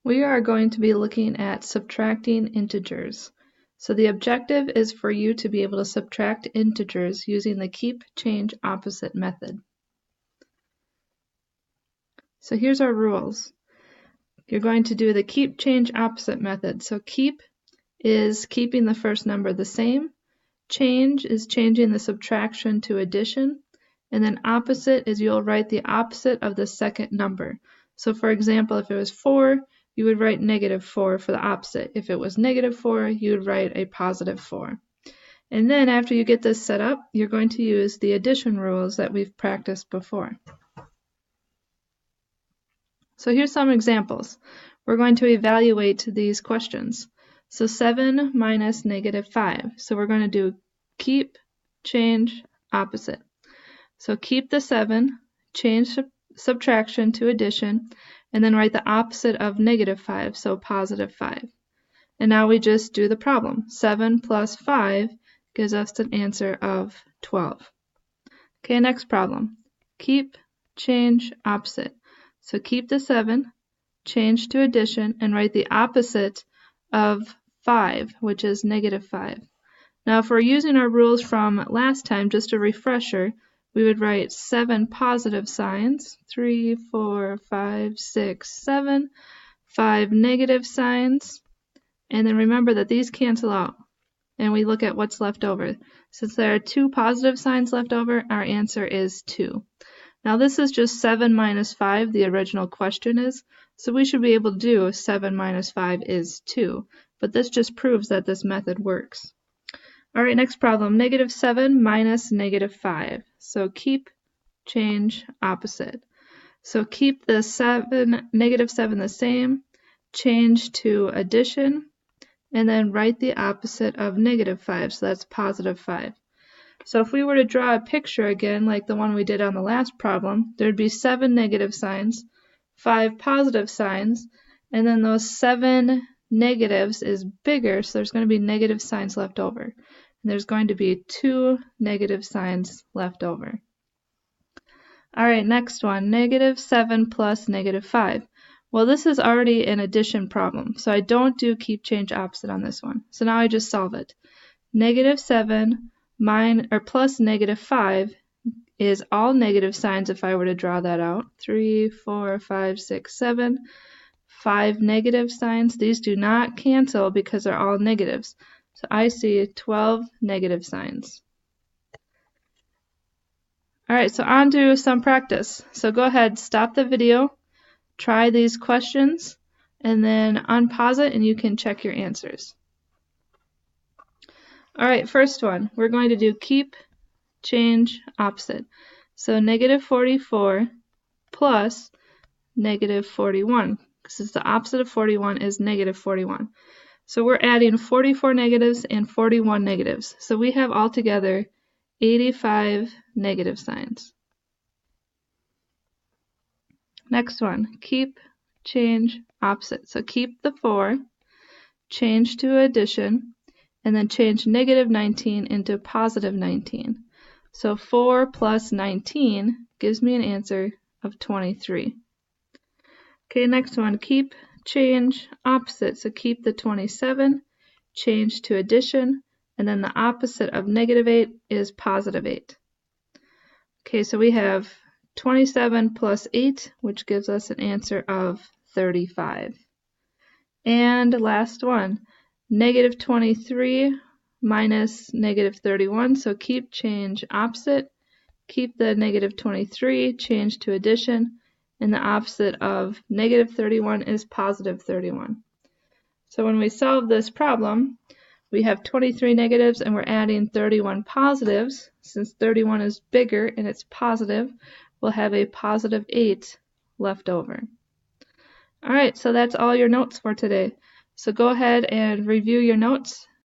We are going to be looking at subtracting integers. So the objective is for you to be able to subtract integers using the keep, change, opposite method. So here's our rules. You're going to do the keep, change, opposite method. So keep is keeping the first number the same. Change is changing the subtraction to addition. And then opposite is you'll write the opposite of the second number. So for example, if it was 4, you would write -4 for the opposite. If it was -4, you would write a +4. And then after you get this set up, you're going to use the addition rules that we've practiced before. So here's some examples. We're going to evaluate these questions. So 7 minus -5. So we're going to do keep, change, opposite. So keep the 7, change subtraction to addition, and then write the opposite of -5, so +5. And now we just do the problem. 7 plus 5 gives us an answer of 12. Okay, next problem. Keep, change, opposite. So keep the 7, change to addition, and write the opposite of 5, which is -5. Now if we're using our rules from last time, just a refresher, we would write 7 positive signs, 3, 4, 5, 6, 7, 5 negative signs, and then remember that these cancel out, and we look at what's left over. Since there are 2 positive signs left over, our answer is 2. Now this is just 7 minus 5, the original question is, so we should be able to do 7 minus 5 is 2, but this just proves that this method works. Alright, next problem, -7 minus -5. So keep, change, opposite. So keep the -7 the same, change to addition, and then write the opposite of -5, so that's +5. So if we were to draw a picture again, like the one we did on the last problem, there'd be 7 negative signs, 5 positive signs, and then those 7 negatives is bigger, so there's going to be negative signs left over. And there's going to be 2 negative signs left over. Alright, next one, -7 plus -5. Well, this is already an addition problem, so I don't do keep, change, opposite on this one. So now I just solve it. -7 plus -5 is all negative signs if I were to draw that out. 3, 4, 5, 6, 7. 5 negative signs. These do not cancel because they're all negatives. So I see 12 negative signs. Alright, so on to some practice. So go ahead, stop the video, try these questions, and then unpause it and you can check your answers. Alright, first one, we're going to do keep, change, opposite. So -44 plus -41, because the opposite of 41 is -41. So we're adding 44 negatives and 41 negatives. So we have altogether 85 negative signs. Next one, keep, change, opposite. So keep the 4, change to addition, and then change -19 into +19. So 4 plus 19 gives me an answer of 23. Okay, next one, keep, change, opposite. So keep the 27, change to addition, and then the opposite of -8 is +8. Okay, so we have 27 plus 8, which gives us an answer of 35. And last one, -23 minus -31. So keep, change, opposite. Keep the -23, change to addition, and the opposite of -31 is +31. So when we solve this problem, we have 23 negatives and we're adding 31 positives. Since 31 is bigger and it's positive, we'll have a +8 left over. Alright, so that's all your notes for today. So go ahead and review your notes